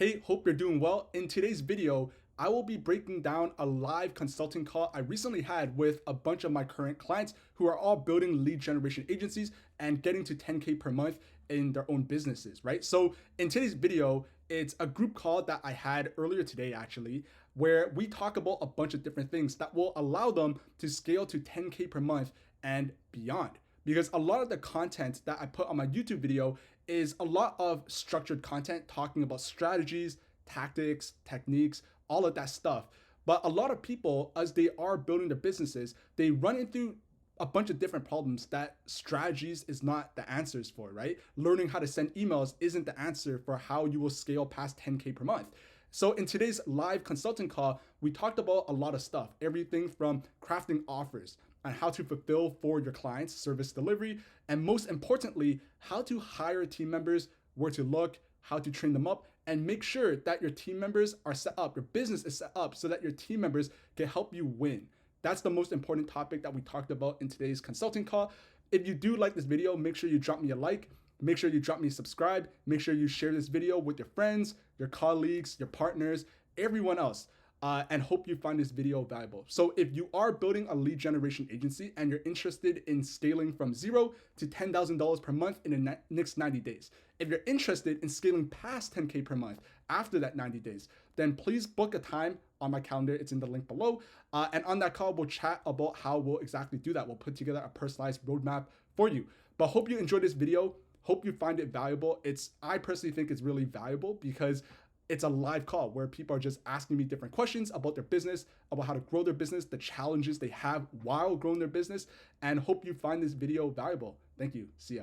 Hey, hope you're doing well. In today's video, I will be breaking down a live consulting call I recently had with a bunch of my current clients who are all building lead generation agencies and getting to 10K per month in their own businesses, right? So in today's video, it's a group call that I had earlier today, actually, where we talk about a bunch of different things that will allow them to scale to 10K per month and beyond. Because a lot of the content that I put on my YouTube video is a lot of structured content talking about strategies, tactics, techniques, all of that stuff. But a lot of people, as they are building their businesses, they run into a bunch of different problems that strategies is not the answers for, right? Learning how to send emails isn't the answer for how you will scale past 10K per month. So in today's live consulting call, we talked about a lot of stuff, everything from crafting offers and how to fulfill for your clients service delivery, and most importantly, how to hire team members, where to look, how to train them up, and make sure that your team members are set up, your business is set up so that your team members can help you win. That's the most important topic that we talked about in today's consulting call. If you do like this video, make sure you drop me a like. Make sure you drop me a subscribe. Make sure you share this video with your friends, your colleagues, your partners, everyone else. And hope you find this video valuable. So if you are building a lead generation agency and you're interested in scaling from zero to $10,000 per month in the next 90 days, if you're interested in scaling past 10K per month after that 90 days, then please book a time on my calendar. It's in the link below. And on that call, we'll chat about how we'll exactly do that. We'll put together a personalized roadmap for you. But hope you enjoyed this video. Hope you find it valuable. I personally think it's really valuable because it's a live call where people are just asking me different questions about their business, about how to grow their business, the challenges they have while growing their business, and hope you find this video valuable. Thank you. See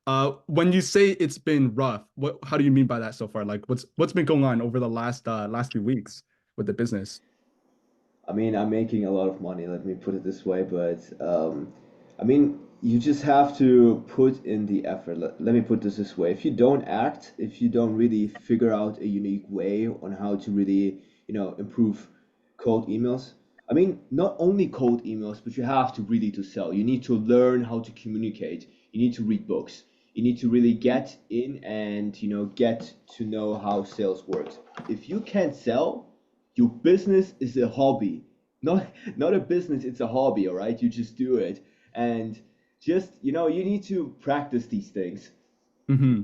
ya. When you say it's been rough, how do you mean by that so far? Like what's been going on over the last few weeks with the business? I mean, I'm making a lot of money, let me put it this way, but I mean, you just have to put in the effort. Let me put this way. If you don't act, if you don't really figure out a unique way on how to really, improve cold emails. I mean, not only cold emails, but you have to really to sell. You need to learn how to communicate. You need to read books. You need to really get in and, get to know how sales works. If you can't sell, your business is a hobby, not a business, it's a hobby. All right, you just do it, and just you need to practice these things. Mm-hmm.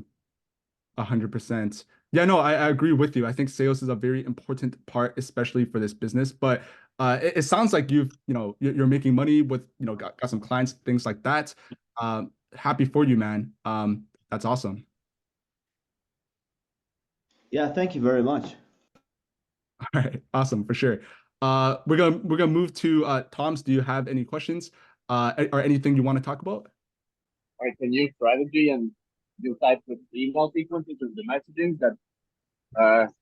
100%. Yeah, no, I agree with you. I think sales is a very important part, especially for this business. But it sounds like you're making money with, got some clients, things like that. Happy for you, man. That's awesome. Yeah, thank you very much. All right, awesome for sure. We're gonna move to Tom's. Do you have any questions or anything you want to talk about? Like a new strategy and new type of email sequences of the messaging that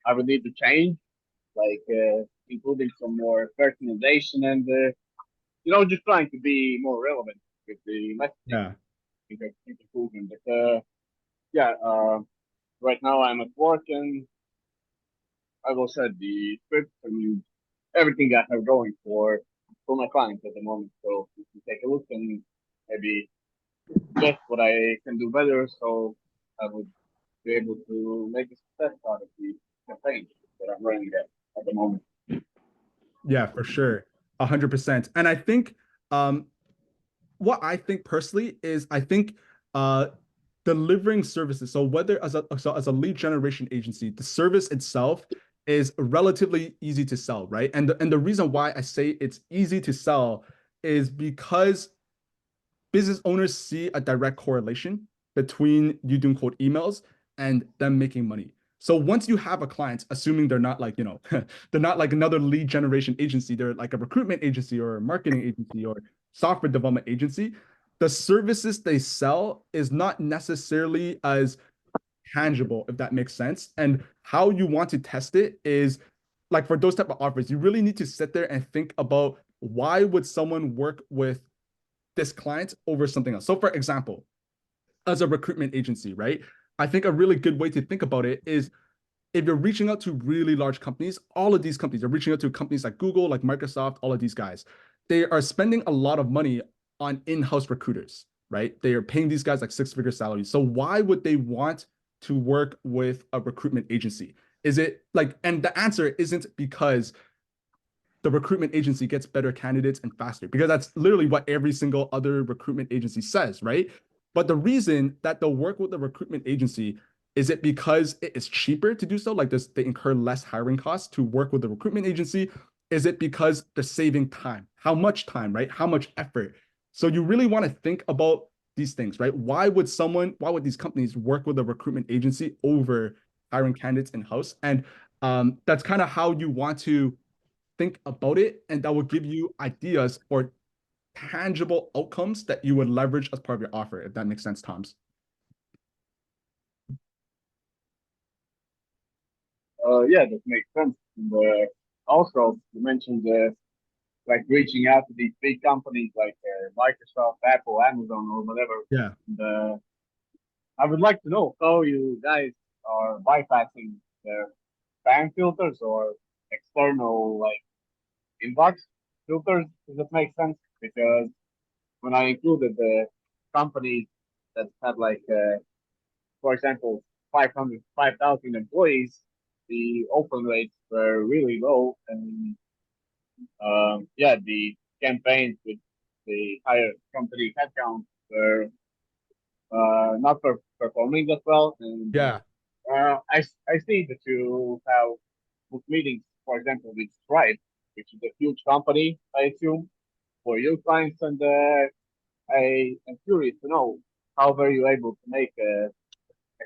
I would need to change, like including some more personalization and just trying to be more relevant with the messaging. Yeah. Improvement. But yeah, right now I'm at work and as I said, the script and everything I have going for my clients at the moment. So if you take a look and maybe guess what I can do better, so I would be able to make a success out of the campaign that I'm running at the moment. Yeah, for sure. 100%. And I think um what I think personally is I think uh delivering services. So whether as a lead generation agency, the service itself is relatively easy to sell, right? And the reason why I say it's easy to sell is because business owners see a direct correlation between you doing cold emails and them making money. So once you have a client, assuming they're not like, they're not like another lead generation agency, they're like a recruitment agency or a marketing agency or software development agency, the services they sell is not necessarily as tangible, if that makes sense. And how you want to test it is like for those type of offers, you really need to sit there and think about why would someone work with this client over something else. So, for example, as a recruitment agency, right? I think a really good way to think about it is if you're reaching out to really large companies, all of these companies are reaching out to companies like Google, like Microsoft, all of these guys. They are spending a lot of money on in-house recruiters, right? They are paying these guys like six-figure salaries. So why would they want to work with a recruitment agency? Is it like, and the answer isn't because the recruitment agency gets better candidates and faster, because that's literally what every single other recruitment agency says, right? But the reason that they'll work with the recruitment agency, is it because it is cheaper to do so? Like this, they incur less hiring costs to work with the recruitment agency? Is it because they're saving time? How much time, right? How much effort? So you really want to think about these things, right? Why would these companies work with a recruitment agency over hiring candidates in-house? And that's kind of how you want to think about it, and that will give you ideas or tangible outcomes that you would leverage as part of your offer, if that makes sense, Tom's. Yeah, that makes sense. And, also, you mentioned like reaching out to these big companies like Microsoft, Apple, Amazon, or whatever. Yeah. And, I would like to know how you guys are bypassing the spam filters or external like inbox filters. Does that make sense? Because when I included the companies that had like, for example, 500, 5,000 employees, the open rates were really low, and yeah, the campaigns with the higher company headcount were not performing that well. And Yeah. I see that you have booked meetings, for example, with Stripe, which is a huge company, I assume, for your clients. And I am curious to know how were you able to make a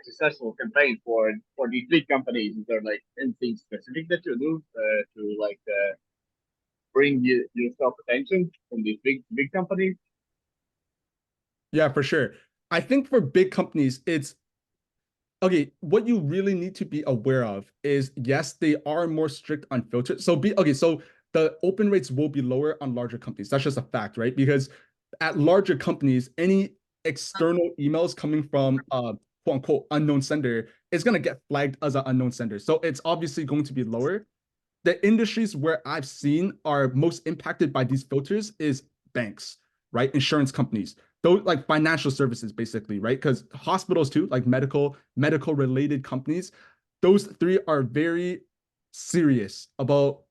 successful campaign for these big companies? Is there like anything specific that you do to like bring yourself attention from these big companies? Yeah, for sure. I think for big companies, it's okay. What you really need to be aware of is, yes, they are more strict on filters. So be okay. So the open rates will be lower on larger companies. That's just a fact, right? Because at larger companies, any external emails coming from quote unquote unknown sender is going to get flagged as an unknown sender. So it's obviously going to be lower. The industries where I've seen are most impacted by these filters is banks, right? Insurance companies, those like financial services, basically, right? Because hospitals too, like medical related companies, those three are very serious about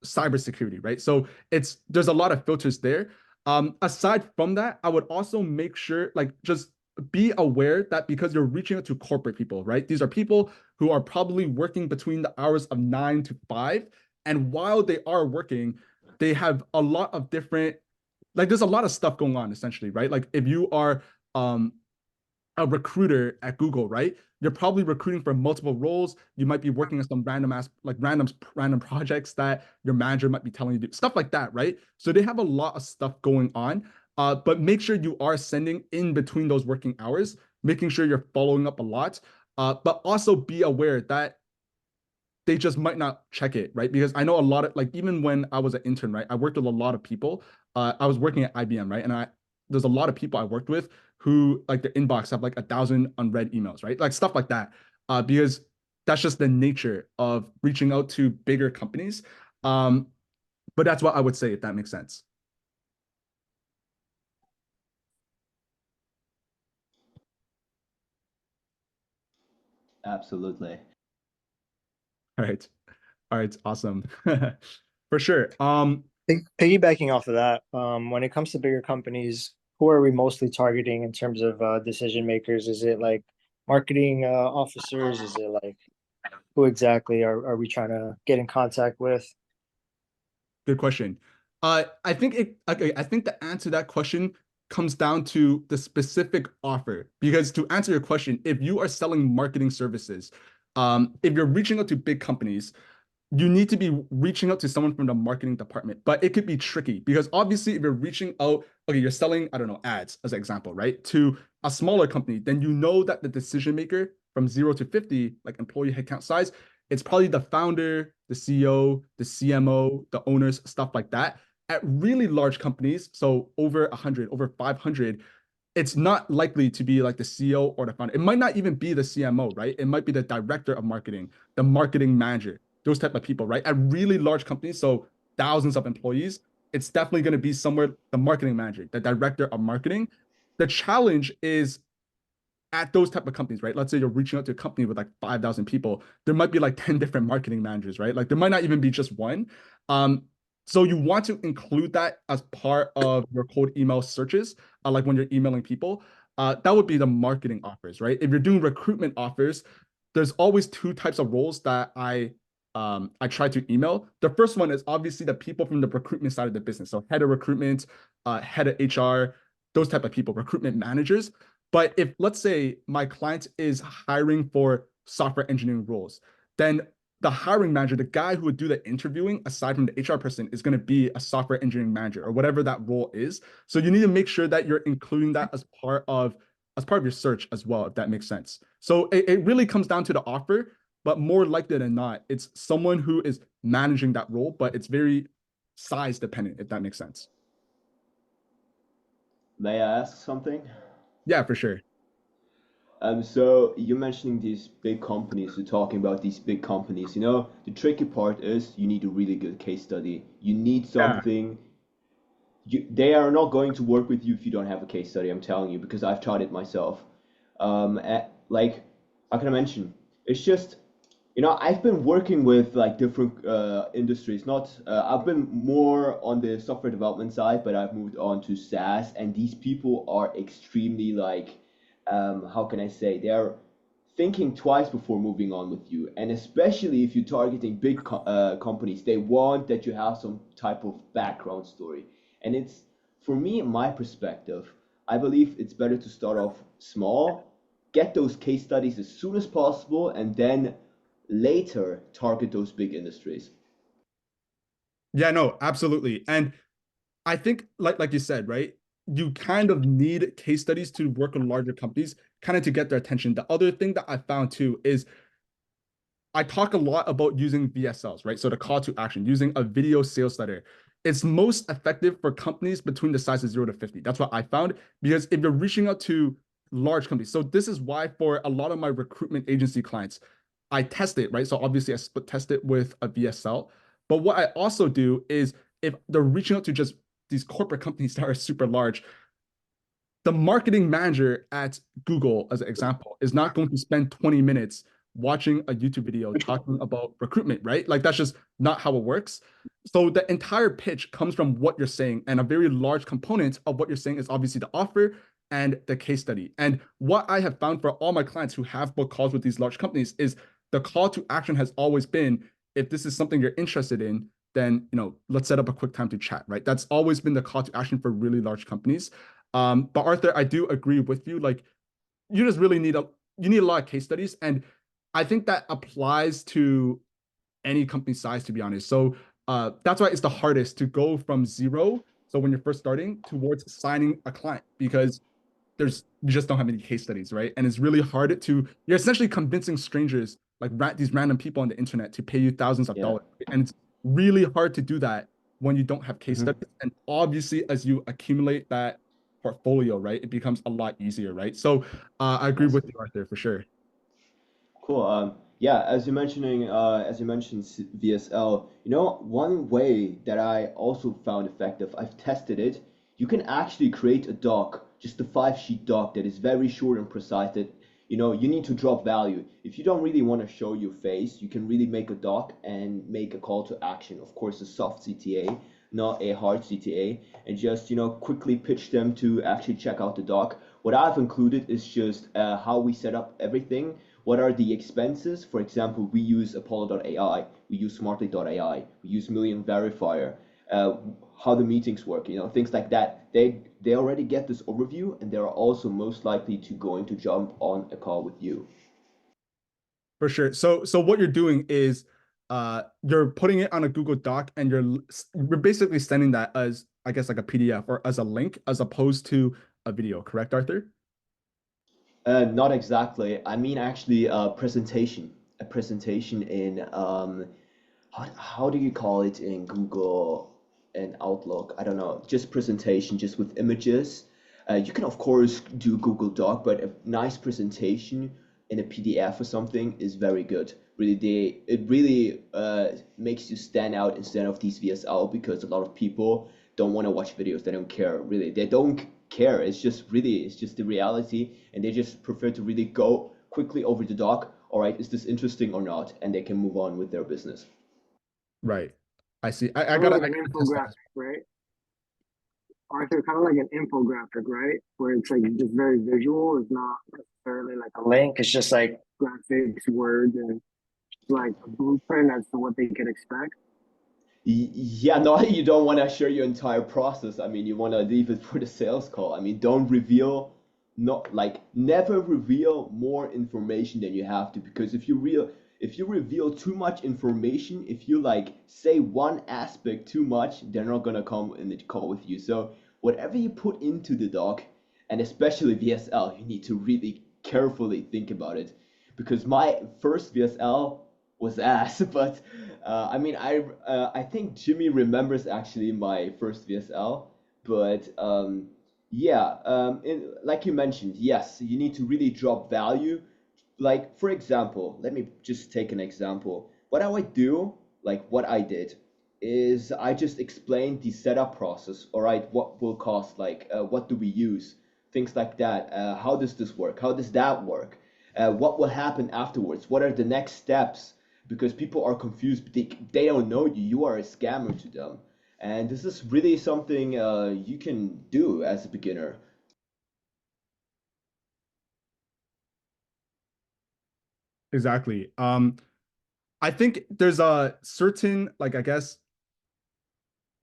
cybersecurity, right? So it's there's a lot of filters there. Aside from that, I would also make sure, like, just be aware that because you're reaching out to corporate people, right? These are people who are probably working between the hours of 9 to 5. And while they are working, they have a lot of different, like, there's a lot of stuff going on essentially, right? Like, if you are um, a recruiter at Google, right? You're probably recruiting for multiple roles. You might be working on some random projects that your manager might be telling you to do, stuff like that, right? So they have a lot of stuff going on. But make sure you are sending in between those working hours, making sure you're following up a lot. But also be aware that they just might not check it, right? Because I know a lot of, like, even when I was an intern, right? I worked with a lot of people. I was working at IBM, right? And there's a lot of people I worked with who, like, their inbox have like 1,000 unread emails, right? Like stuff like that. Because that's just the nature of reaching out to bigger companies. Um, but that's what I would say, if that makes sense. Absolutely. All right. All right. Awesome. For sure. Piggybacking off of that, when it comes to bigger companies, who are we mostly targeting in terms of decision makers? Is it like marketing officers? Is it like who exactly are we trying to get in contact with? Good question. I think it. Okay, I think the answer to that question comes down to the specific offer. Because to answer your question, if you are selling marketing services, if you're reaching out to big companies, you need to be reaching out to someone from the marketing department. But it could be tricky because obviously, if you're reaching out, okay, you're selling, I don't know, ads as an example, right, to a smaller company, then you know that the decision maker from 0 to 50, like employee headcount size, it's probably the founder, the CEO, the CMO, the owners, stuff like that. At really large companies, so over 100, over 500, it's not likely to be like the CEO or the founder. It might not even be the CMO, right? It might be the director of marketing, the marketing manager, those type of people, right? At really large companies, so thousands of employees, it's definitely going to be somewhere the marketing manager, the director of marketing. The challenge is at those type of companies, right? Let's say you're reaching out to a company with like 5,000 people, there might be like 10 different marketing managers, right? Like there might not even be just one. Um, so you want to include that as part of your cold email searches, like when you're emailing people. That would be the marketing offers, right? If you're doing recruitment offers, there's always two types of roles that I try to email. The first one is obviously the people from the recruitment side of the business. So head of recruitment, head of HR, those type of people, recruitment managers. But if let's say my client is hiring for software engineering roles, then the hiring manager, the guy who would do the interviewing, aside from the HR person, is going to be a software engineering manager or whatever that role is. So you need to make sure that you're including that as part of your search as well, if that makes sense. So it really comes down to the offer, but more likely than not, it's someone who is managing that role, but it's very size dependent, if that makes sense. May I ask something? Yeah, for sure. So you're mentioning these big companies, you're talking about these big companies. The tricky part is you need a really good case study. You need Yeah. something. They are not going to work with you if you don't have a case study, I'm telling you, because I've tried it myself. Like, how can I mention? It's just, I've been working with like different industries. Not, I've been more on the software development side, but I've moved on to SaaS, and these people are extremely like, how can I say? They're thinking twice before moving on with you, and especially if you're targeting big companies, they want that you have some type of background story. And it's, for me, in my perspective, I believe it's better to start off small, get those case studies as soon as possible, and then later target those big industries. Yeah, no, absolutely. And I think like you said, right? You kind of need case studies to work with larger companies, kind of to get their attention. The other thing that I found too is I talk a lot about using VSLs, right? So the call to action, using a video sales letter. It's most effective for companies between the sizes 0 to 50. That's what I found. Because if you're reaching out to large companies, so this is why for a lot of my recruitment agency clients, I test it, right? So obviously I split test it with a VSL. But what I also do is if they're reaching out to just these corporate companies that are super large, the marketing manager at Google, as an example, is not going to spend 20 minutes watching a YouTube video talking about recruitment, right? Like that's just not how it works. So the entire pitch comes from what you're saying, and a very large component of what you're saying is obviously the offer and the case study. And what I have found for all my clients who have booked calls with these large companies is the call to action has always been, if this is something you're interested in, then let's set up a quick time to chat, right? That's always been the call to action for really large companies. But Arthur, I do agree with you. Like, you just really need a lot of case studies, and I think that applies to any company size, to be honest. So, that's why it's the hardest to go from zero. So when you're first starting towards signing a client, because you just don't have any case studies, right? And it's really hard to you're essentially convincing strangers, like these random people on the internet, to pay you thousands of Yeah. dollars, and it's really hard to do that when you don't have case Mhm. studies. And obviously, as you accumulate that portfolio, right, it becomes a lot easier, right? So I agree Yes. with you, Arthur, for sure. Cool. Yeah, as you mentioned VSL, one way that I also found effective, I've tested it. You can actually create a doc, just a 5 sheet doc that is very short and precise. That you need to drop value. If you don't really want to show your face, you can really make a doc and make a call to action. Of course, a soft CTA, not a hard CTA, and just quickly pitch them to actually check out the doc. What I've included is just how we set up everything. What are the expenses? For example, we use Apollo.ai, we use Smartly.ai, we use Million Verifier, uh, how the meetings work, things like that. They already get this overview, and they're also most likely to going to jump on a call with you. For sure. So what you're doing is you're putting it on a Google Doc, and you're basically sending that as, I guess, like a PDF or as a link as opposed to a video, correct, Arthur? Not exactly. I mean, actually, a presentation in how do you call it in Google and Outlook? I don't know. Just presentation, just with images. You can of course do Google Doc, but a nice presentation in a PDF or something is very good. Really, it really makes you stand out instead of these VSL, because a lot of people don't want to watch videos. They don't care really. They don't care. It's just the reality, and they just prefer to really go quickly over the doc. All right, is this interesting or not? And they can move on with their business. Right. I see. I Kind of gotta like I an gotta test that. infographic, right? Arthur, kind of like an infographic, right? Where it's like just very visual. It's not necessarily like a link. It's just like graphics, words, and like a blueprint as to what they can expect. Yeah, no, you don't want to share your entire process. I mean, you want to leave it for the sales call. I mean, don't reveal, not like never reveal more information than you have to, because if you reveal too much information, if you like say one aspect too much, they're not gonna come in the call with you. So whatever you put into the doc, and especially VSL, you need to really carefully think about it, because my first VSL was ass, but I mean, I think Jimmy remembers actually my first VSL, but yeah, like you mentioned, yes, you need to really drop value. Like for example, let me just take an example. What I would do, like what I did, is I just explained the setup process. All right, what will cost? Like, what do we use? Things like that. How does this work? How does that work? What will happen afterwards? What are the next steps? Because people are confused. They don't know you. You are a scammer to them. And this is really something you can do as a beginner. Exactly. I think there's a certain, like, I guess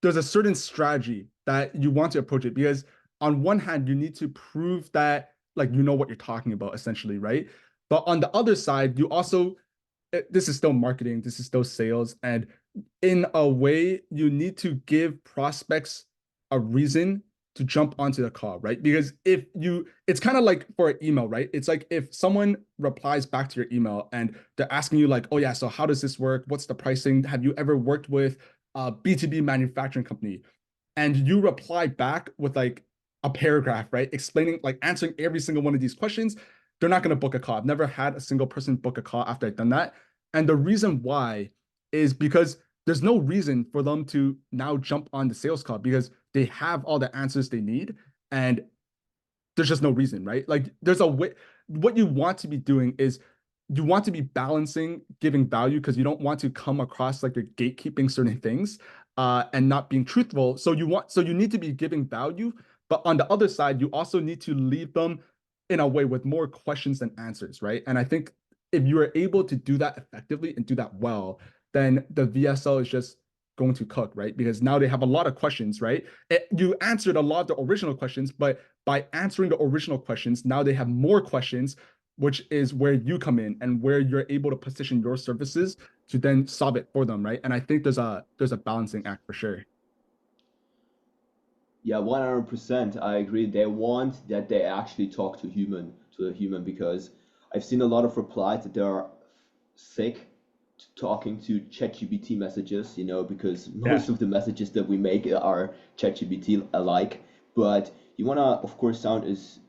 there's a certain strategy that you want to approach it, because on one hand you need to prove that like you know what you're talking about essentially, right? But on the other side you also, this is still marketing, this is still sales, and in a way you need to give prospects a reason to jump onto the call, right? Because if you, it's kind of like for an email, right? It's like if someone replies back to your email and they're asking you like, oh yeah, so how does this work, what's the pricing, have you ever worked with a B2B manufacturing company, and you reply back with like a paragraph, right? Explaining, like answering every single one of these questions, they're not going to book a call. I've never had a single person book a call after I've done that. And the reason why is because there's no reason for them to now jump on the sales call, because they have all the answers they need. And there's just no reason, right? Like there's a way. What you want to be doing is you want to be balancing giving value, because you don't want to come across like you're gatekeeping certain things and not being truthful. So you need to be giving value, but on the other side, you also need to leave them in a way with more questions than answers, right? And I think if you are able to do that effectively and do that well, then the VSL is just going to cook, right? Because now they have a lot of questions, right? You answered a lot of the original questions, but by answering the original questions, now they have more questions, which is where you come in and where you're able to position your services to then solve it for them, right? And I think there's a balancing act for sure. Yeah, 100%. I agree. They want that they actually talk to a human, because I've seen a lot of replies that they are sick talking to ChatGPT messages, because Yeah. most of the messages that we make are ChatGPT alike. But you wanna, of course, sound as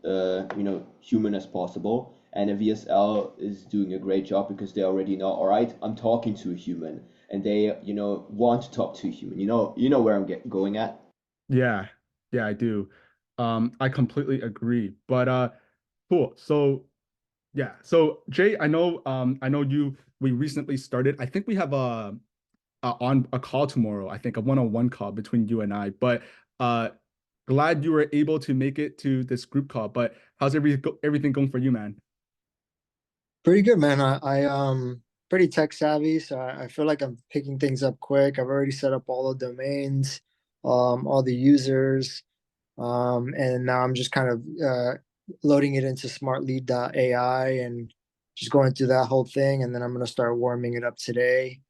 human as possible. And a VSL is doing a great job because they already know, all right, I'm talking to a human, and they, want to talk to a human. You know where I'm going at. Yeah. Yeah, I do. I completely agree. But cool. So yeah. So Jay, I know you we recently started. I think we have on a call tomorrow, I think a one-on-one call between you and I. But uh glad you were able to make it to this group call. But how's everything going for you, man? Pretty good, man. I pretty tech savvy, so I feel like I'm picking things up quick. I've already set up all the domains, all the users, and now I'm just kind of loading it into smartlead.ai and just going through that whole thing, and then I'm gonna start warming it up today.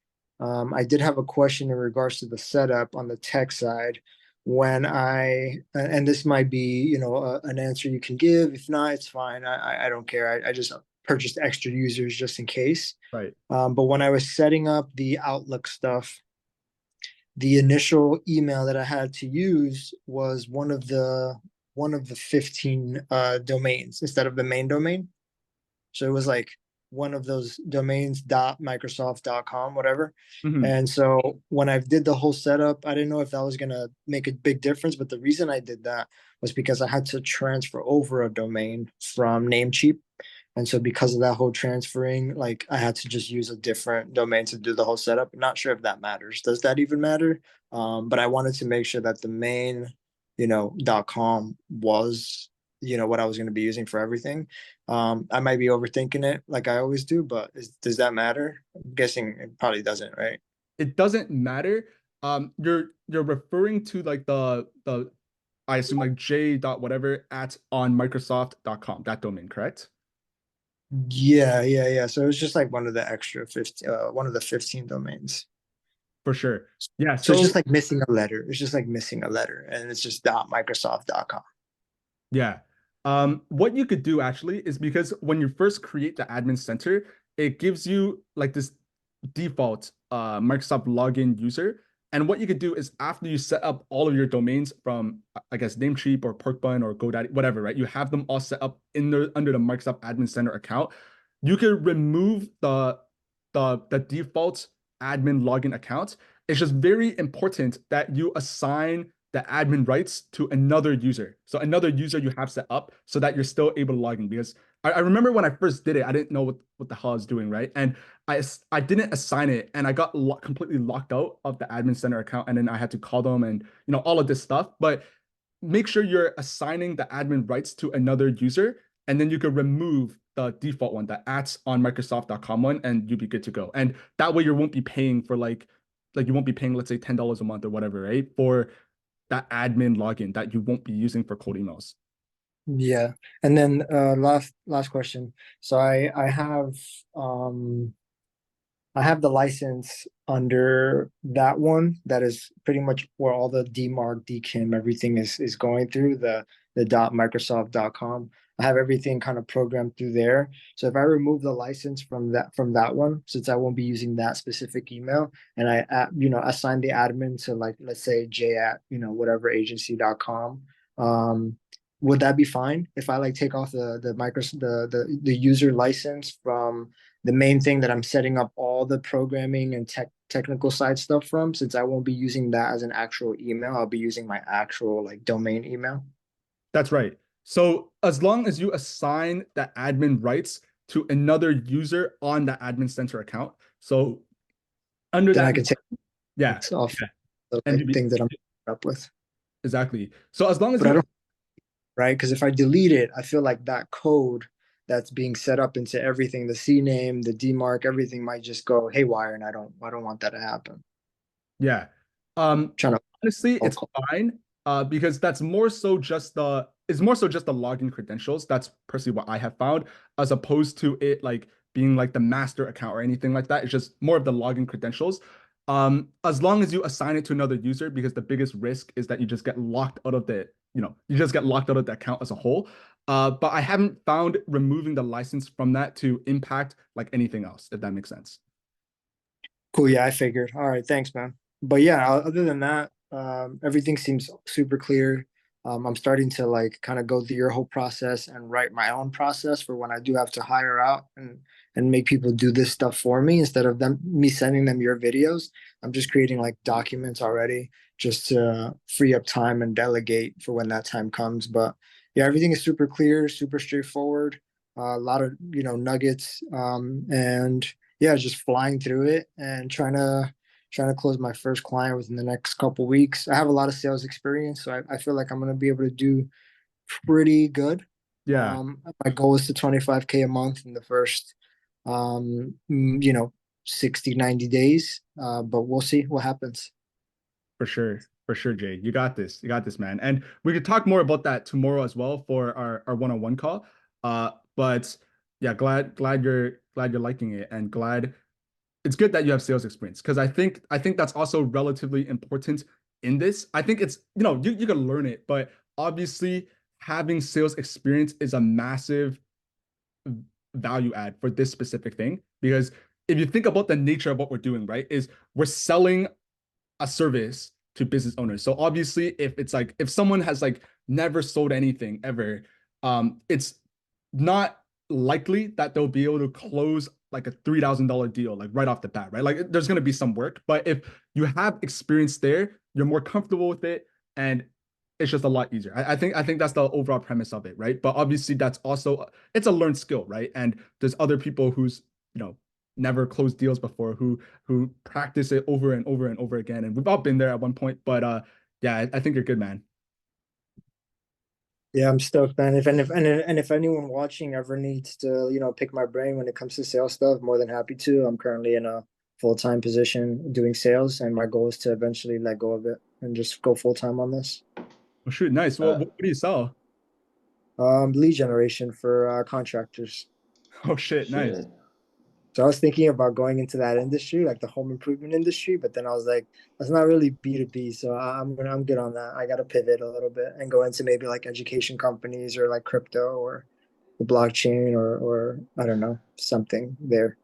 I did have a question in regards to the setup on the tech side. When and this might be, an answer you can give. If not, it's fine. I don't care. I just purchased extra users just in case. Right. But when I was setting up the Outlook stuff, the initial email that I had to use was one of the 15 domains instead of the main domain. So it was like one of those domains .microsoft.com, whatever. Mhm. And so when I did the whole setup, I didn't know if that was gonna make a big difference. But the reason I did that was because I had to transfer over a domain from Namecheap. And so because of that whole transferring, like I had to just use a different domain to do the whole setup. I'm not sure if that matters. Does that even matter? But I wanted to make sure that the main, .com was, what I was going to be using for everything. I might be overthinking it like I always do, but does that matter? I'm guessing it probably doesn't, right? It doesn't matter. You're referring to like the I assume like j dot whatever at on Microsoft.com, that domain, correct? Yeah, yeah, yeah. So it was just like one of the extra 15, one of the 15 domains. For sure. Yeah. So it's just So like missing a letter. It's just like missing a letter, and it's just .microsoft.com. yeah. What you could do actually is because when you first create the admin center, it gives you like this default Microsoft login user. And what you could do is after you set up all of your domains from, I guess, Namecheap or Porkbun or GoDaddy, whatever, right? You have them all set up in the under the Microsoft Admin Center account. You can remove the default admin login account. It's just very important that you assign the admin rights to another user. So another user you have set up so that you're still able to log in. Because I remember when I first did it, I didn't know what the hell I was doing, right? And I didn't assign it and I got completely locked out of the admin center account. And then I had to call them and all of this stuff. But make sure you're assigning the admin rights to another user, and then you can remove the default one, the at on Microsoft.com one, and you'll be good to go. And that way you won't be paying for like you won't be paying, let's say, $10 a month or whatever, right? For that admin login that you won't be using for cold emails. Yeah. And then last question. So I have the license under that one. That is pretty much where all the DMARC, DKIM, everything is going through the .microsoft.com. I have everything kind of programmed through there. So if I remove the license from that one, since I won't be using that specific email, and I assign the admin to, like, let's say J at whatever agency.com, would that be fine if I like take off the micro the user license from the main thing that I'm setting up all the programming and technical side stuff from, since I won't be using that as an actual email. I'll be using my actual like domain email. That's right. So as long as you assign the admin rights to another user on the admin center account, so under Then I that, can take yeah, it off yeah, the and like you be thing that I'm up with. exactly. So as long as But I you don't, right? Because if I delete it, I feel like that code that's being set up into everything, the CNAME, the DMARC, everything might just go haywire, and I don't want that to happen. Yeah. Trying to Honestly, all it's fine. Because that's more so just it's more so just the login credentials. That's personally what I have found, as opposed to it like being like the master account or anything like that. It's just more of the login credentials. As long as you assign it to another user, because the biggest risk is that you just get locked out of you just get locked out of the account as a whole. But I haven't found removing the license from that to impact like anything else, if that makes sense. Cool. Yeah, I figured. All right, thanks, man. But yeah, other than that, everything seems super clear. I'm starting to like kind of go through your whole process and write my own process for when I do have to hire out and make people do this stuff for me instead of me sending them your videos. I'm just creating like documents already just to free up time and delegate for when that time comes. But yeah, everything is super clear, super straightforward. A lot of nuggets, and yeah, just flying through it and trying to close my first client within the next couple weeks. I have a lot of sales experience, so I feel like I'm going to be able to do pretty good. Yeah, My goal is to 25K a month in the first, 60, 90 days. But we'll see what happens. for sure. For sure, Jay. You got this. You got this, man. And we could talk more about that tomorrow as well for our one-on-one call. But yeah, glad you're liking it, and glad it's good that you have sales experience, because I think that's also relatively important in this. I think it's you can learn it, but obviously having sales experience is a massive value add for this specific thing, because if you think about the nature of what we're doing, right, is we're selling a service to business owners. So obviously, if it's like if someone has like never sold anything ever, it's not likely that they'll be able to close like a $3,000 deal like right off the bat, right? Like there's going to be some work, but if you have experience there, you're more comfortable with it, and it's just a lot easier. I think that's the overall premise of it, right? But obviously that's also it's a learned skill, right? And there's other people who's never closed deals before who practice it over and over and over again, and we've all been there at one point. But yeah, I think you're good, man. Yeah, I'm stoked, man. If anyone watching ever needs to, pick my brain when it comes to sales stuff, more than happy to. I'm currently in a full-time position doing sales, and my goal is to eventually let go of it and just go full-time on this. Oh shoot, nice. What Uh, do you sell? Lead generation for contractors. Oh shit, nice. Shit. So I was thinking about going into that industry, like the home improvement industry, but then I was like, that's not really B2B. So I'm good on that. I got to pivot a little bit and go into maybe like education companies or like crypto or the blockchain or I don't know, something there.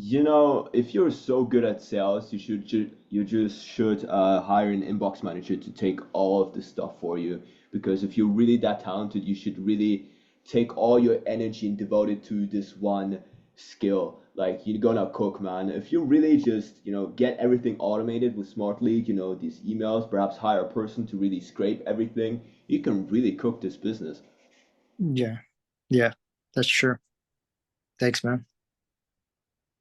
If you're so good at sales, you just should hire an inbox manager to take all of the stuff for you. Because if you're really that talented, you should really take all your energy and devote it to this one skill. Like you're gonna cook, man. If you really just get everything automated with Smart Lead, these emails, perhaps hire a person to really scrape everything, you can really cook this business. Yeah. Yeah. That's true. Thanks, man.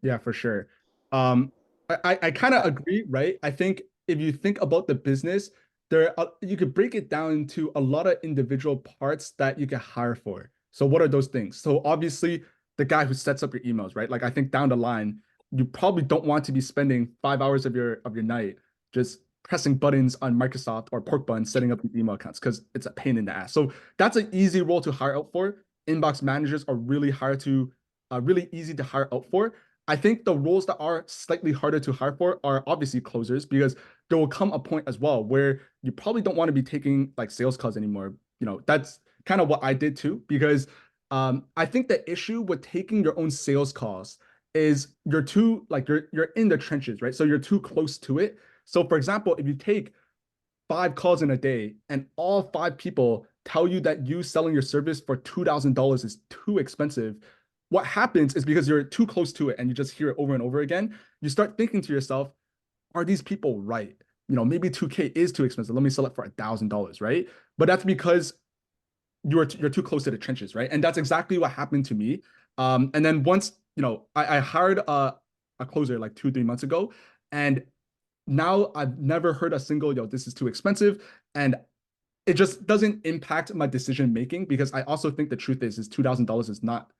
Yeah, for sure. I kind of agree, right? I think if you think about the business, you could break it down into a lot of individual parts that you can hire for. So what are those things? So obviously the guy who sets up your emails, right? Like I think down the line, you probably don't want to be spending 5 hours of your night just pressing buttons on Microsoft or pork buttons setting up your email accounts because it's a pain in the ass. So that's an easy role to hire out for. Inbox managers are really easy to hire out for. I think the roles that are slightly harder to hire for are obviously closers because there will come a point as well where you probably don't want to be taking like sales calls anymore. That's kind of what I did too because I think the issue with taking your own sales calls is you're too like you're in the trenches, right? So you're too close to it. So for example, if you take 5 calls in a day and all 5 people tell you that you selling your service for $2,000 is too expensive, what happens is because you're too close to it and you just hear it over and over again, you start thinking to yourself, are these people right? Maybe 2K is too expensive. Let me sell it for $1,000, right? But that's because you're too close to the trenches, right? And that's exactly what happened to me. And then once, I hired a closer like 2, 3 months ago, and now I've never heard a single, this is too expensive. And it just doesn't impact my decision making because I also think the truth is $2,000 is not,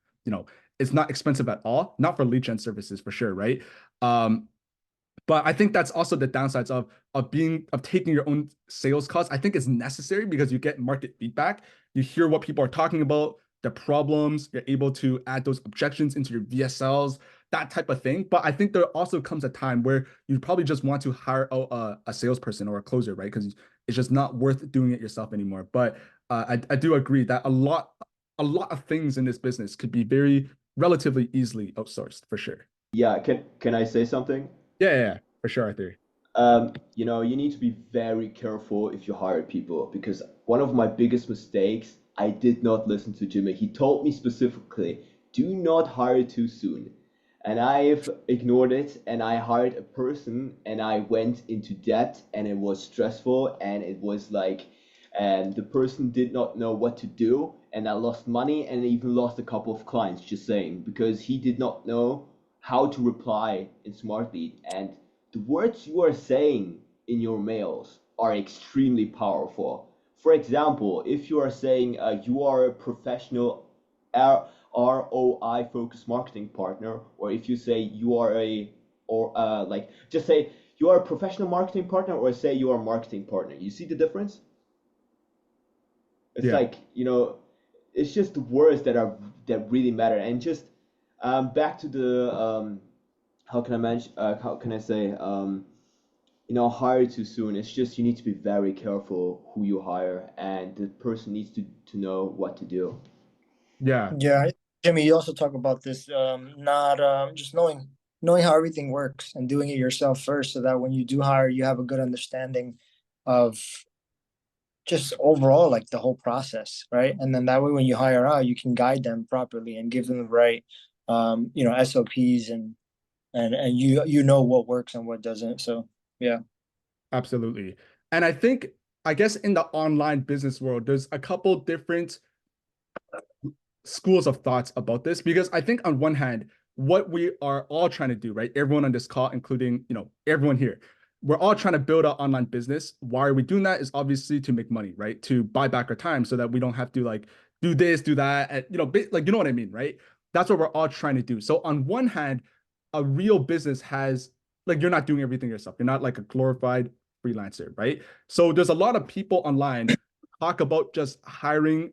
it's not expensive at all, not for lead gen services for sure, right? Um, but I think that's also the downsides of taking your own sales costs. I think it's necessary because you get market feedback. You hear what people are talking about, the problems. You're able to add those objections into your VSLs, that type of thing. But I think there also comes a time where you probably just want to hire a salesperson or a closer, right? Because it's just not worth doing it yourself anymore. But I do agree that a lot of things in this business could be very relatively easily outsourced for sure. Yeah, can I say something? Yeah, for sure, Arthur. You need to be very careful if you hire people because one of my biggest mistakes, I did not listen to Jimmy. He told me specifically, do not hire too soon. And I've ignored it and I hired a person and I went into debt and it was stressful and it was like, and the person did not know what to do and I lost money and even lost a couple of clients, just saying, because he did not know how to reply in Smartlead. And the words you are saying in your mails are extremely powerful. For example, if you are saying you are a professional ROI focused marketing partner, or if you say you are like just say you are a professional marketing partner, or say you are a marketing partner. You see the difference? It's Yeah. like it's just the words that really matter. And just back to the how can I mention how can I say hire too soon. It's just you need to be very careful who you hire, and the person needs to know what to do. Yeah. Yeah, Jimmy, you also talk about this, not just knowing how everything works and doing it yourself first, so that when you do hire, you have a good understanding of just overall like the whole process, right? And then that way when you hire out, you can guide them properly and give them the right SOPs and you know what works and what doesn't. So yeah. Absolutely. And I think, I guess in the online business world, there's a couple different schools of thoughts about this because I think on one hand, what we are all trying to do, right? Everyone on this call, including, everyone here, we're all trying to build an online business. Why are we doing that? Is obviously to make money, right? To buy back our time so that we don't have to like do this, do that, and like you know what I mean, right? That's what we're all trying to do. So on one hand, a real business has like you're not doing everything yourself. You're not like a glorified freelancer, right? So there's a lot of people online talk about just hiring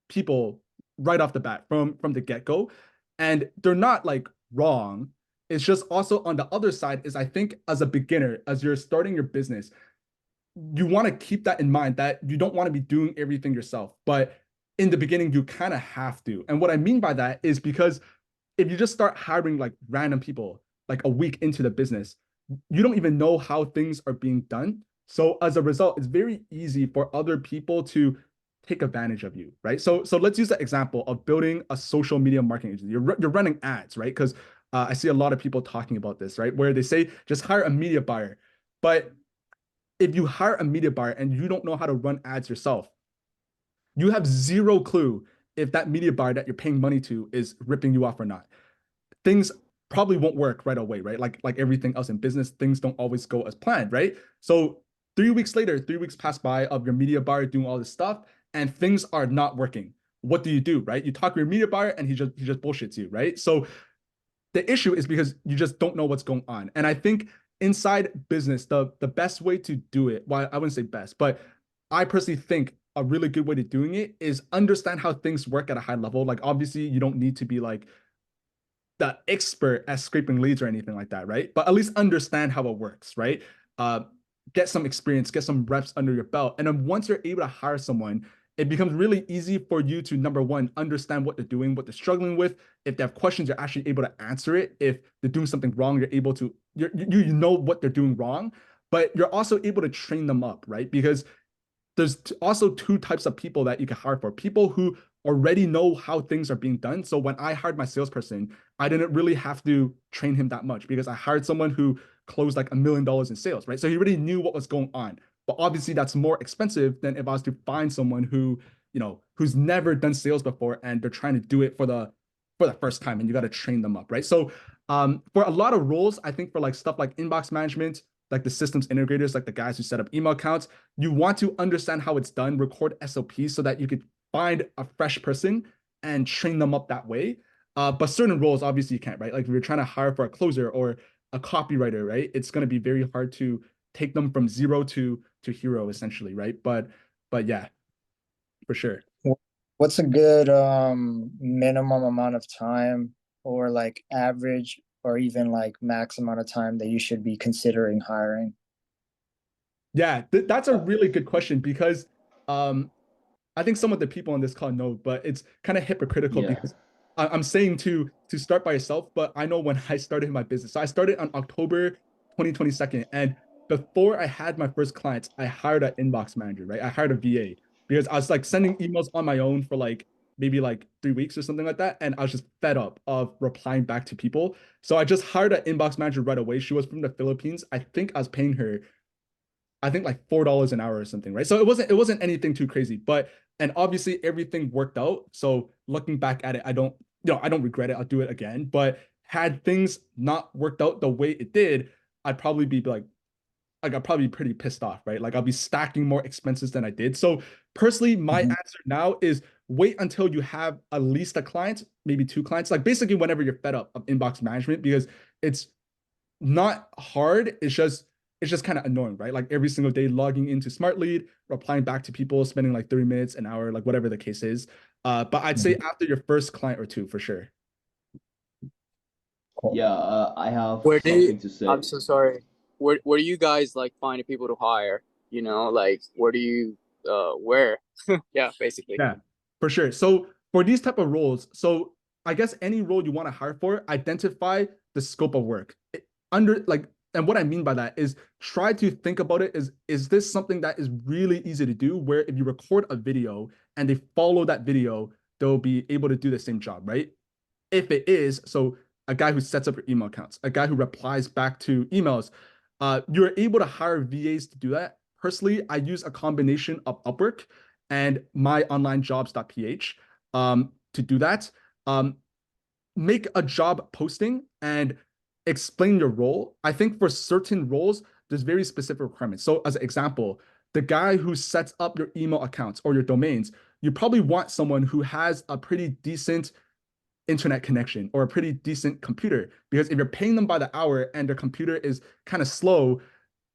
people right off the bat from the get-go, and they're not like wrong. It's just also on the other side is I think as a beginner, as you're starting your business, you want to keep that in mind that you don't want to be doing everything yourself, but in the beginning you kind of have to. And what I mean by that is because if you just start hiring like random people like a week into the business, you don't even know how things are being done. So as a result, it's very easy for other people to take advantage of you, right? So let's use the example of building a social media marketing agency. You're running ads, right? Because I see a lot of people talking about this, right? Where they say just hire a media buyer, but if you hire a media buyer and you don't know how to run ads yourself, you have zero clue if that media buyer that you're paying money to is ripping you off or not. Things probably won't work right away, right? Like everything else in business, things don't always go as planned, right? So 3 weeks later, 3 weeks pass by of your media buyer doing all this stuff, and things are not working. What do, right? You talk to your media buyer, and he just bullshits you, right? So the issue is because you just don't know what's going on. And I think inside business, the best way to do it, well, I wouldn't say best, but I personally think a really good way to doing it is understand how things work at a high level. Like obviously you don't need to be like the expert at scraping leads or anything like that, right? But at least understand how it works, right? Uh, get some experience, get some reps under your belt. And then once you're able to hire someone, it becomes really easy for you to, number one, understand what they're doing, what they're struggling with. If they have questions, you're actually able to answer it. If they're doing something wrong, you're able to, you know what they're doing wrong, but you're also able to train them up, right? Because there's also two types of people that you can hire for. People who already know how things are being done. So when I hired my salesperson, I didn't really have to train him that much because I hired someone who closed like $1 million in sales, right? So he already knew what was going on. But obviously that's more expensive than if I was to find someone who, who's never done sales before and they're trying to do it for the first time and you got to train them up, right? So for a lot of roles, I think for like stuff like inbox management, like the systems integrators, like the guys who set up email accounts, you want to understand how it's done, record SOPs so that you could find a fresh person and train them up that way. But certain roles, obviously, you can't, right? Like if you're trying to hire for a closer or a copywriter, right? It's going to be very hard to take them from zero to hero, essentially, right? But yeah, for sure. What's a good minimum amount of time or like average or even like max amount of time that you should be considering hiring? Yeah, that's a really good question because um, I think some of the people on this call know, but it's kind of hypocritical Yeah. because I'm saying to start by yourself, but I know when I started my business. So I started on October 2022, and before I had my first clients, I hired an inbox manager, right? I hired a VA because I was like sending emails on my own for like maybe like 3 weeks or something like that, and I was just fed up of replying back to people. So I just hired an inbox manager right away. She was from the Philippines. I think I was paying her I think like $4 an hour or something, right? So it wasn't anything too crazy, but and obviously everything worked out. So looking back at it, I don't regret it. I'll do it again. But had things not worked out the way it did, I'd probably be like I'd probably be pretty pissed off, right? Like I'll be stacking more expenses than I did. So personally, my Mhm. answer now is wait until you have at least a client, maybe two clients, like basically whenever you're fed up of inbox management, because it's not hard. It's just kind of annoying, right? Like every single day logging into Smart Lead, replying back to people, spending like 30 minutes, an hour, like whatever the case is. But I'd say Mhm. after your first client or two for sure. Cool. Yeah, I have Where do you, something to I'm say. so sorry. Where do you guys like finding people to hire? Like where do you where? Yeah, basically. Yeah, for sure. So for these type of roles, so I guess any role you want to hire for, identify the scope of work. Under like and what I mean by that is try to think about it is this something that is really easy to do where if you record a video and they follow that video, they'll be able to do the same job, right? If it is, so a guy who sets up your email accounts, a guy who replies back to emails, you're able to hire VAs to do that. Personally, I use a combination of Upwork and myonlinejobs.ph to do that. Make a job posting and explain your role. I think for certain roles, there's very specific requirements. So, as an example, the guy who sets up your email accounts or your domains, you probably want someone who has a pretty decent internet connection or a pretty decent computer. Because if you're paying them by the hour and their computer is kind of slow,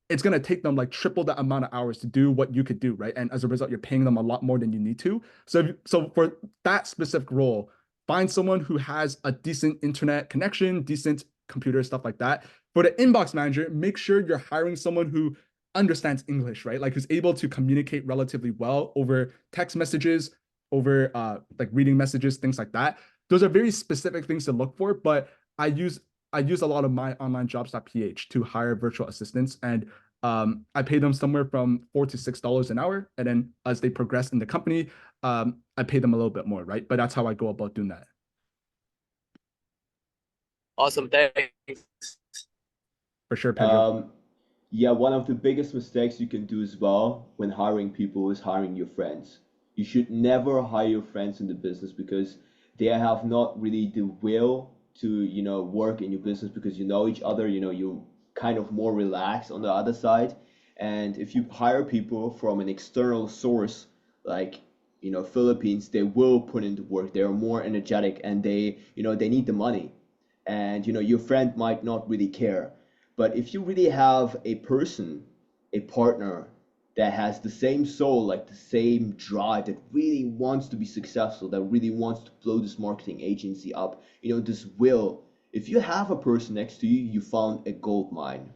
it's going to take them like triple the amount of hours to do what you could do, right? And as a result, you're paying them a lot more than you need to. So for that specific role, find someone who has a decent internet connection, decent computer, stuff like that. For the inbox manager, make sure you're hiring someone who understands English, right? Like who's able to communicate relatively well over text messages, over like reading messages, things like that. Those are very specific things to look for, but I use a lot of my onlinejobs.ph to hire virtual assistants, and I pay them somewhere from $4 to $6 an hour, and then as they progress in the company, I pay them a little bit more, right? But that's how I go about doing that. Awesome, thanks. For sure, Pedro. Yeah, one of the biggest mistakes you can do as well when hiring people is hiring your friends. You should never hire your friends in the business because they have not really the will to, work in your business because you know each other, you're kind of more relaxed on the other side. And if you hire people from an external source, like, Philippines, they will put in the work. They're more energetic and they need the money. And, your friend might not really care. But if you really have a person, a partner that has the same soul, like the same drive, that really wants to be successful, that really wants to blow this marketing agency up, this will, if you have a person next to you, you found a gold mine.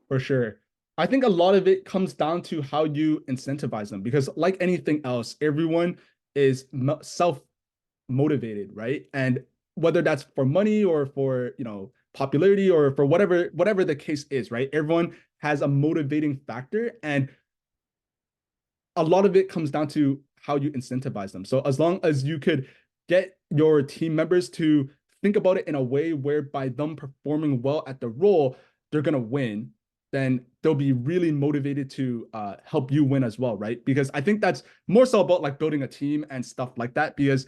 For sure. I think a lot of it comes down to how you incentivize them because, like anything else, everyone is self motivated, right? And whether that's for money or for, popularity or for whatever the case is, right? Everyone has a motivating factor, and a lot of it comes down to how you incentivize them. So as long as you could get your team members to think about it in a way where by them performing well at the role, they're gonna win, then they'll be really motivated to help you win as well, right? Because I think that's more so about like building a team and stuff like that. Because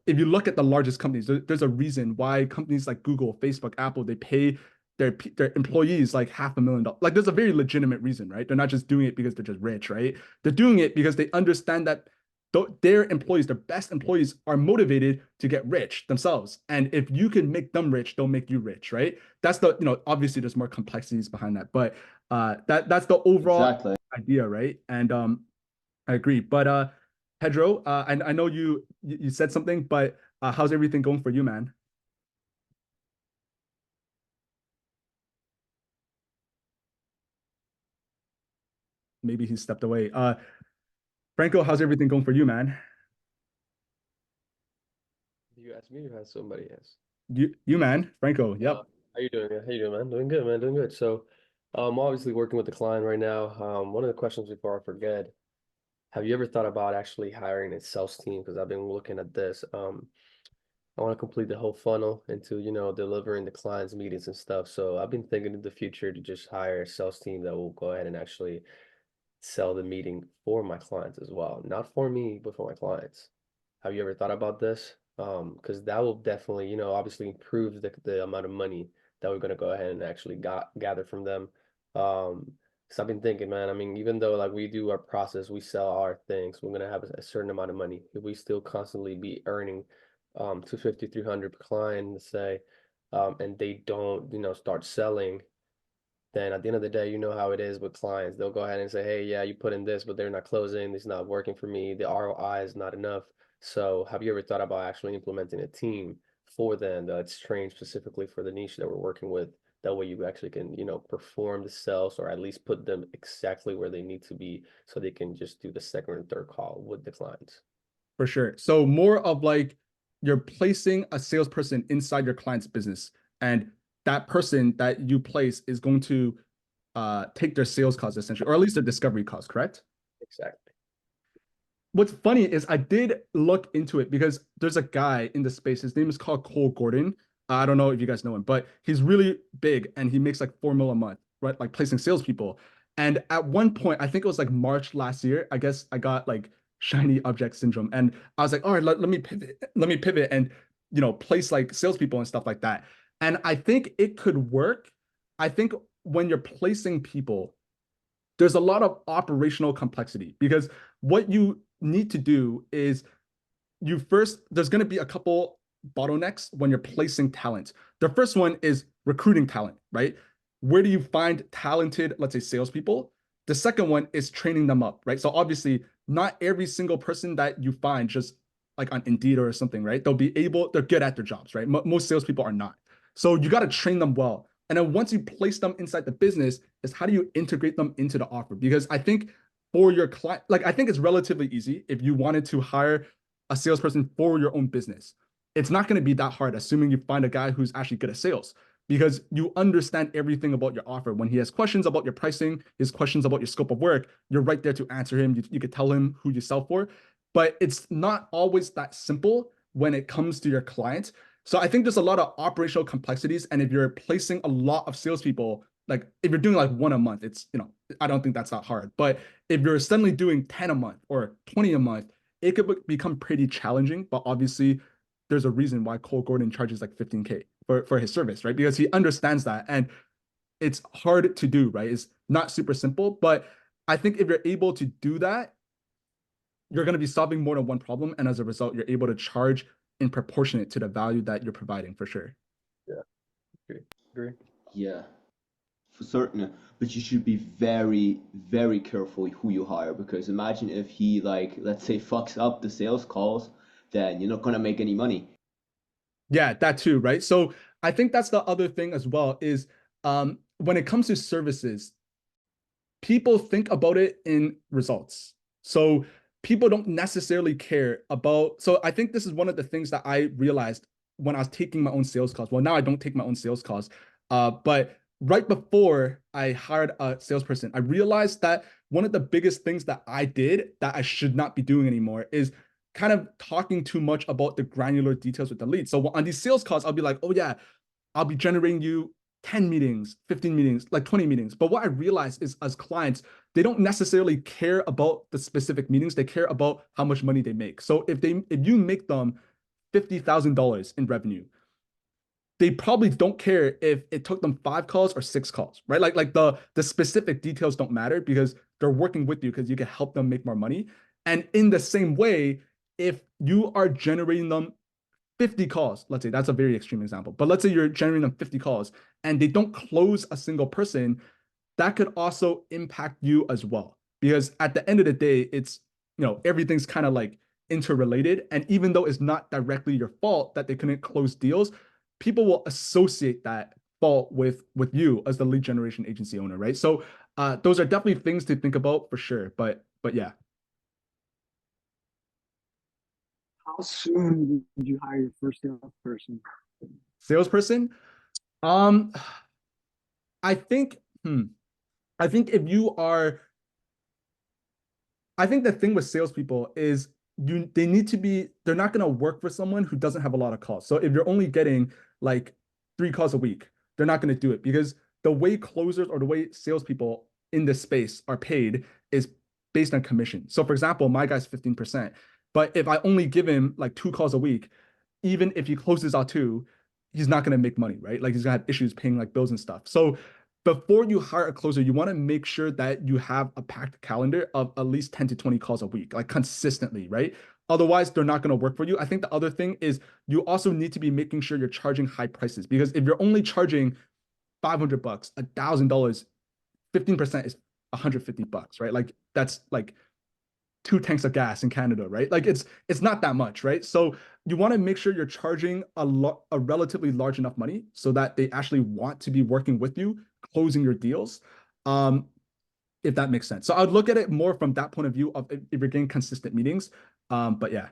if you look at the largest companies, there's a reason why companies like Google, Facebook, Apple, they pay their employees like $500,000. Like there's a very legitimate reason, right? They're not just doing it because they're just rich, right? They're doing it because they understand that their employees, their best employees, are motivated to get rich themselves. And if you can make them rich, they'll make you rich, right? That's obviously there's more complexities behind that, but that's the overall Exactly. idea, right? And I agree. But Pedro, I know you said something, but how's everything going for you, man? Maybe he stepped away. Franco, how's everything going for you, man? You asked me or has somebody else? You man, Franco. Yep. How you doing? How you doing, man? Doing good, man. Doing good. So, obviously working with the client right now. One of the questions before I forget, have you ever thought about actually hiring a sales team? Because I've been looking at this. I want to complete the whole funnel into, delivering the clients meetings and stuff. So I've been thinking in the future to just hire a sales team that will go ahead and actually sell the meeting for my clients as well. Not for me, but for my clients. Have you ever thought about this? Because that will definitely, obviously improve the amount of money that we're gonna go ahead and actually gather from them. So I've been thinking, man, I mean, even though like we do our process, we sell our things, we're gonna have a certain amount of money. If we still constantly be earning 250, 300 per client, let's say, and they don't, start selling, then at the end of the day, you know how it is with clients. They'll go ahead and say, hey, yeah, you put in this, but they're not closing. It's not working for me. The ROI is not enough. So have you ever thought about actually implementing a team for them that's trained specifically for the niche that we're working with? That way you actually can, perform the sales or at least put them exactly where they need to be so they can just do the second and third call with the clients. For sure. So more of like you're placing a salesperson inside your client's business, and that person that you place is going to take their sales costs essentially, or at least their discovery costs, correct? Exactly. What's funny is I did look into it because there's a guy in the space. His name is called Cole Gordon. I don't know if you guys know him, but he's really big and he makes like 4 mil a month, right? Like placing salespeople. And at one point, I think it was like March last year, I guess I got like shiny object syndrome. And I was like, all right, let me pivot, and place like salespeople and stuff like that. And I think it could work. I think when you're placing people, there's a lot of operational complexity because what you need to do is there's going to be a couple bottlenecks when you're placing talent. The first one is recruiting talent, right? Where do you find talented, let's say, salespeople? The second one is training them up, right? So obviously, not every single person that you find just like on Indeed or something, right? They're good at their jobs, right? Most salespeople are not. So you got to train them well. And then once you place them inside the business, is how do you integrate them into the offer? Because I think for your client, like I think it's relatively easy if you wanted to hire a salesperson for your own business. It's not going to be that hard, assuming you find a guy who's actually good at sales because you understand everything about your offer. When he has questions about your pricing, his questions about your scope of work, you're right there to answer him. You could tell him who you sell for, but it's not always that simple when it comes to your clients. So I think there's a lot of operational complexities. And if you're placing a lot of salespeople, like if you're doing like one a month, I don't think that's that hard. But if you're suddenly doing 10 a month or 20 a month, it could become pretty challenging. But obviously, there's a reason why Cole Gordon charges like 15K for his service, right? Because he understands that. And it's hard to do, right? It's not super simple. But I think if you're able to do that, you're going to be solving more than one problem. And as a result, you're able to charge in proportionate to the value that you're providing for sure. Yeah. Agree. Yeah, for certain. But you should be very, very careful who you hire because imagine if he like, let's say, fucks up the sales calls, then you're not gonna make any money. Yeah, that too, right? So I think that's the other thing as well is when it comes to services, people think about it in results. So people don't necessarily care about. So I think this is one of the things that I realized when I was taking my own sales calls. Well, now I don't take my own sales calls, but right before I hired a salesperson, I realized that one of the biggest things that I did that I should not be doing anymore is kind of talking too much about the granular details with the lead. So on these sales calls, I'll be like, oh yeah, I'll be generating you 10 meetings, 15 meetings, like 20 meetings. But what I realized is as clients, they don't necessarily care about the specific meetings. They care about how much money they make. So if you make them $50,000 in revenue, they probably don't care if it took them 5 calls or 6 calls, right? Like the specific details don't matter because they're working with you because you can help them make more money. And in the same way, if you are generating them 50 calls, let's say that's a very extreme example, but let's say you're generating them 50 calls and they don't close a single person, that could also impact you as well. Because at the end of the day, everything's kind of like interrelated. And even though it's not directly your fault that they couldn't close deals, people will associate that fault with you as the lead generation agency owner, right? So those are definitely things to think about for sure. But yeah. How soon did you hire your first salesperson? Salesperson. Um, I think, I think if you are, I think the thing with salespeople is they're not gonna work for someone who doesn't have a lot of calls. So if you're only getting like 3 calls a week, they're not gonna do it because the way closers or the way salespeople in this space are paid is based on commission. So for example, my guy's 15%, but if I only give him like 2 calls a week, even if he closes out two, he's not gonna make money, right? Like he's gonna have issues paying like bills and stuff. So before you hire a closer, you want to make sure that you have a packed calendar of at least 10 to 20 calls a week, like consistently, right? Otherwise, they're not going to work for you. I think the other thing is you also need to be making sure you're charging high prices because if you're only charging $500, $1,000, 15% is $150, right? Like that's like 2 tanks of gas in Canada, right? Like it's not that much, right? So you want to make sure you're charging a relatively large enough money so that they actually want to be working with you, closing your deals. Um, if that makes sense. So I'd look at it more from that point of view of if you're getting consistent meetings. But yeah.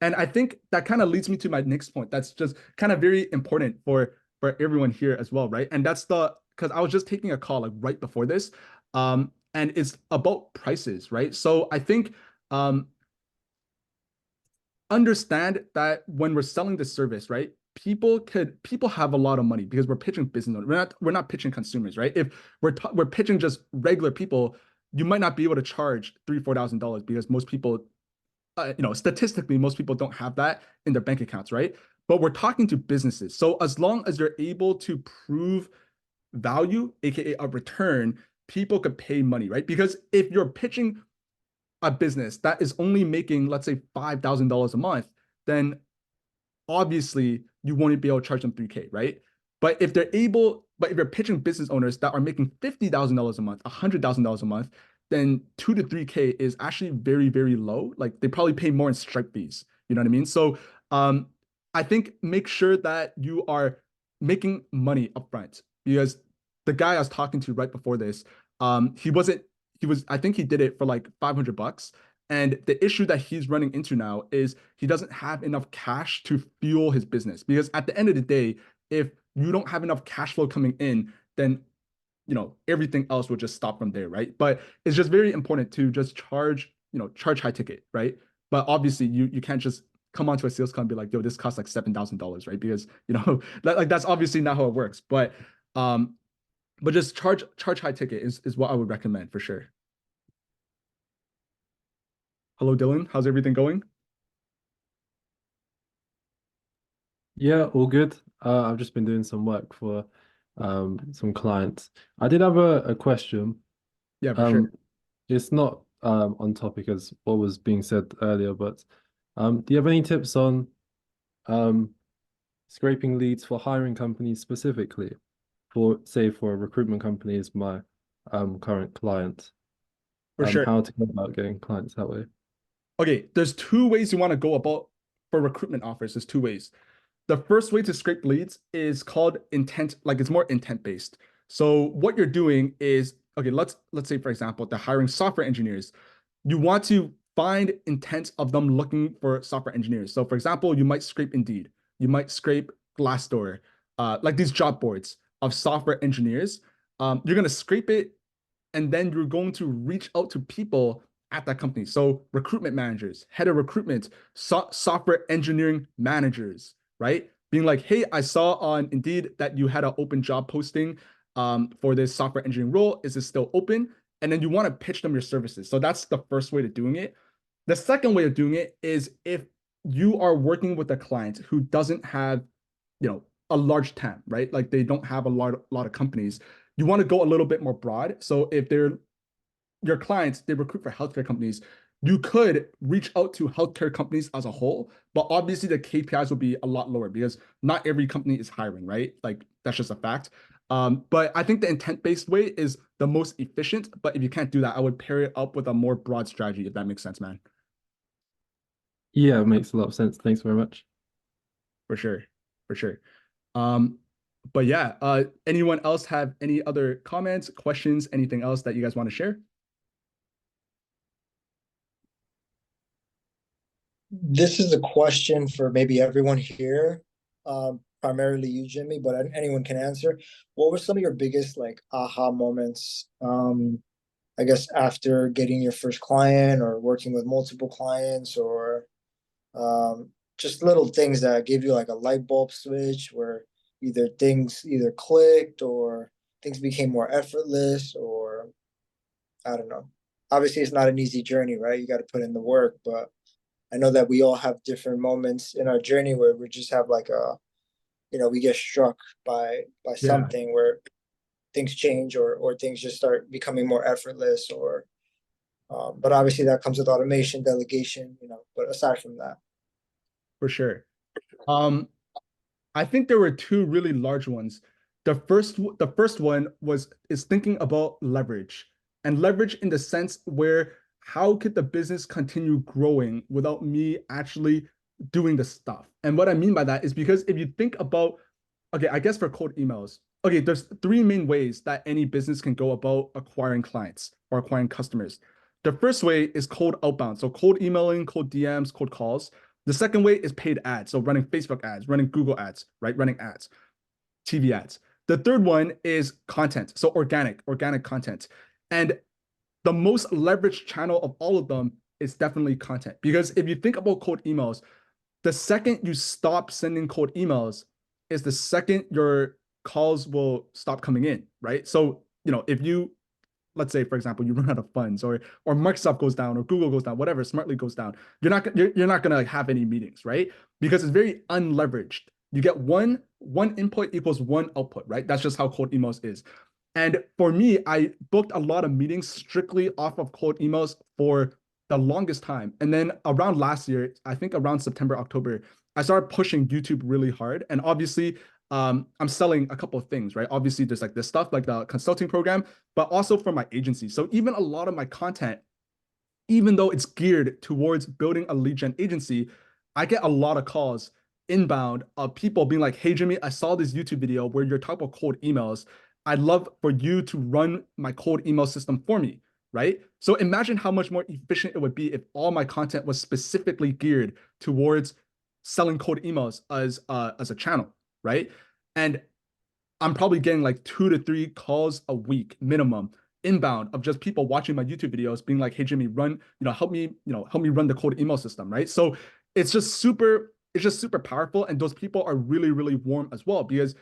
And I think that kind of leads me to my next point. That's just kind of very important for everyone here as well, right? And that's the because I was just taking a call like right before this, and it's about prices, right? So I think understand that when we're selling the service, right? People have a lot of money because we're pitching business owners. We're not pitching consumers, right? If we're pitching just regular people, you might not be able to charge $3,000-$4,000 because most people, statistically, most people don't have that in their bank accounts, right? But we're talking to businesses. So as long as you're able to prove value, aka a return, people could pay money, right? Because if you're pitching a business that is only making, let's say, $5,000 a month, then obviously you won't be able to charge them 3K, right? But if you're pitching business owners that are making $50,000 a month, $100,000 a month, then 2 to 3K is actually very, very low. Like they probably pay more in Stripe fees. You know what I mean? So um, I think make sure that you are making money upfront because the guy I was talking to right before this, he wasn't, he was, I think he did it for like $500. And the issue that he's running into now is he doesn't have enough cash to fuel his business. Because at the end of the day, if you don't have enough cash flow coming in, then everything else will just stop from there, right? But it's just very important to just charge high ticket, right? But obviously you can't just come onto a sales call and be like, yo, this costs like $7,000, right? Because that's obviously not how it works. But just charge high ticket is what I would recommend for sure. Hello, Dylan. How's everything going? Yeah, all good. I've just been doing some work for some clients. I did have a question. Yeah, for sure. It's not on topic as what was being said earlier, but do you have any tips on um scraping leads for hiring companies specifically? For say for a recruitment company is my current client. For sure. How to go about getting clients that way. Okay, there's two ways you want to go about for recruitment offers. There's two ways. The first way to scrape leads is called intent, like it's more intent based. So what you're doing is, okay, let's say for example, they're hiring software engineers. You want to find intent of them looking for software engineers. So for example, you might scrape Indeed, you might scrape Glassdoor, like these job boards of software engineers. You're gonna scrape it and then you're going to reach out to people at that company. So recruitment managers, head of recruitment, software engineering managers, right? Being like, hey, I saw on Indeed that you had an open job posting for this software engineering role. Is it still open? And then you want to pitch them your services. So that's the first way of doing it. The second way of doing it is if you are working with a client who doesn't have, a large TAM, right? Like they don't have a lot of companies. You want to go a little bit more broad. So if they're your clients, they recruit for healthcare companies, you could reach out to healthcare companies as a whole, but obviously the KPIs will be a lot lower because not every company is hiring, right? Like that's just a fact. But I think the intent-based way is the most efficient. But if you can't do that, I would pair it up with a more broad strategy, if that makes sense, man. Yeah, it makes a lot of sense. Thanks very much. For sure. For sure. Um, but yeah, anyone else have any other comments, questions, anything else that you guys want to share? This is a question for maybe everyone here, primarily you, Jimmy, but anyone can answer. What were some of your biggest like aha moments? I guess after getting your first client or working with multiple clients or just little things that gave you like a light bulb switch where either things either clicked or things became more effortless or I don't know. Obviously, it's not an easy journey, right? You got to put in the work, but I know that we all have different moments in our journey where we just have like we get struck by Yeah, something where things change or things just start becoming more effortless or but obviously that comes with automation, delegation, but aside from that. for sure. Um, I think there were two really large ones. The first one is thinking about leverage and leverage in the sense where how could the business continue growing without me actually doing the stuff? And what I mean by that is because if you think about, okay, I guess for cold emails, okay, there's three main ways that any business can go about acquiring clients or acquiring customers. The first way is cold outbound. So cold emailing, cold DMs, cold calls. The second way is paid ads. So running Facebook ads, running Google ads, right? Running ads, TV ads. The third one is content. So organic content. And the most leveraged channel of all of them is definitely content. Because if you think about cold emails, the second you stop sending cold emails is the second your calls will stop coming in, right? So, if you, let's say, for example, you run out of funds, or Microsoft goes down, or Google goes down, whatever, Smartly goes down, you're not gonna have any meetings, right? Because it's very unleveraged. You get one input equals one output, right? That's just how cold emails is. And for me, I booked a lot of meetings strictly off of cold emails for the longest time. And then around last year, I think around September, October, I started pushing YouTube really hard. And obviously, I'm selling a couple of things, right? Obviously, there's like this stuff, like the consulting program, but also for my agency. So even a lot of my content, even though it's geared towards building a lead gen agency, I get a lot of calls inbound of people being like, "Hey, Jimmy, I saw this YouTube video where you're talking about cold emails. I'd love for you to run my cold email system for me." Right? So imagine how much more efficient it would be if all my content was specifically geared towards selling cold emails as a channel, right? And I'm probably getting like 2 to 3 calls a week minimum inbound of just people watching my YouTube videos being like, "Hey, Jimmy, help me run the cold email system," right? So it's just super powerful. And those people are really, really warm as well because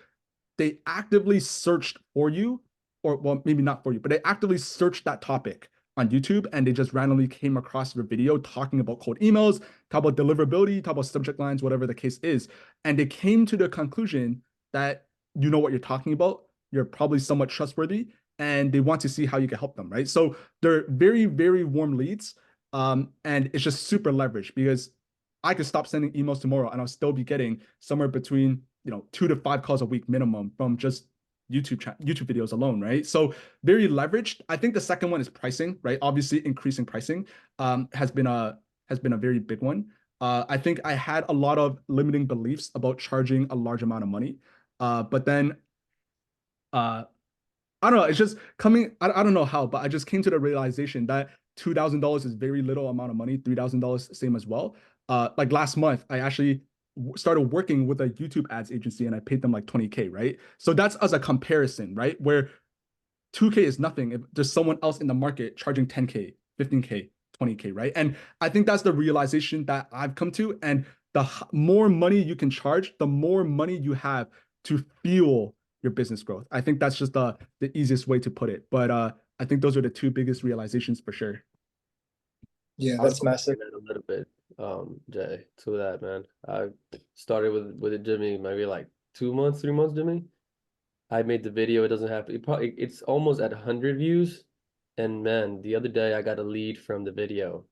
they actively searched for you, or well, maybe not for you, but they actively searched that topic on YouTube and they just randomly came across your video talking about cold emails, talk about deliverability, talk about subject lines, whatever the case is. And they came to the conclusion that you know what you're talking about, you're probably somewhat trustworthy, and they want to see how you can help them, right? So they're very, very warm leads. And it's just super leveraged because I could stop sending emails tomorrow and I'll still be getting somewhere between 2 to 5 calls a week minimum from just YouTube videos alone, right? So very leveraged. I think the second one is pricing, right? Obviously, increasing pricing has been a very big one. I think I had a lot of limiting beliefs about charging a large amount of money, but then uh, I don't know. It's just coming. I don't know how, but I just came to the realization that $2,000 is very little amount of money. $3,000 same as well. Like last month, I actually started working with a YouTube ads agency, and I paid them like 20K, right? So that's as a comparison, right? Where 2K is nothing if there's someone else in the market charging 10K, 15K, 20K, right? And I think that's the realization that I've come to. And the more money you can charge, the more money you have to fuel your business growth. I think that's just the easiest way to put it. But I think those are the two biggest realizations for sure. Yeah, I would that's massive. that a little bit, Jay, to that, man. I started with it, Jimmy, maybe like 2 months, 3 months, Jimmy. I made the video. It doesn't have it's almost at 100 views. And man, the other day I got a lead from the video.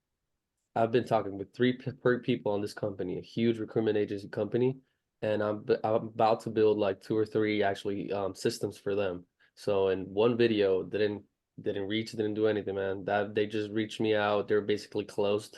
I've been talking with three people on this company, a huge recruitment agency company, and I'm about to build like 2 or 3 actually systems for them. So in one video, didn't do anything, man. That they just reached me out. They're basically closed,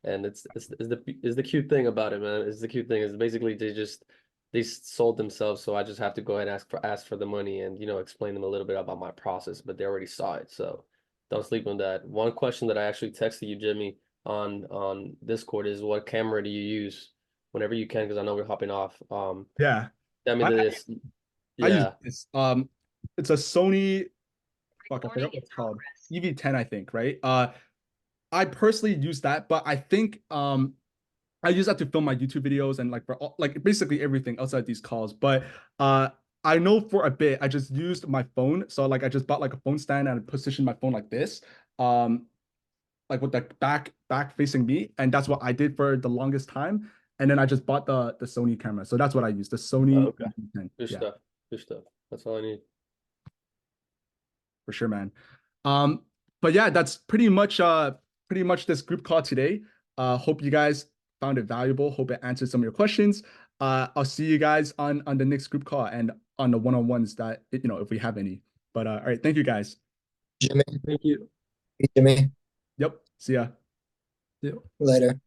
and it's the cute thing about it, man. It's the cute thing is basically they sold themselves, so I just have to go ahead and ask for the money and explain them a little bit about my process, but they already saw it, so don't sleep on that. One question that I actually texted you, Jimmy, on Discord is what camera do you use whenever you can? Because I know we're hopping off. Yeah, Tell me I this. I use Yeah. this. It's a Sony. Fuck, I forgot what it's called. EV10, I think, right? I personally use that, but I think I use that to film my YouTube videos and like for all, like basically everything outside these calls. But uh I know for a bit I just used my phone. So like I just bought like a phone stand and I positioned my phone like this. Like with the back facing me. And that's what I did for the longest time. And then I just bought the Sony camera. So that's what I use, the Oh, Sony okay. EV10. Good Yeah, stuff. Good stuff. That's all I need. for sure, man. Um, but yeah, that's pretty much this group call today. Hope you guys found it valuable. Hope it answered some of your questions. I'll see you guys on the next group call and on the one-on-ones that if we have any. But all right, thank you guys. Jimmy, Thank you. Jimmy, Yep. See ya. Yeah. later.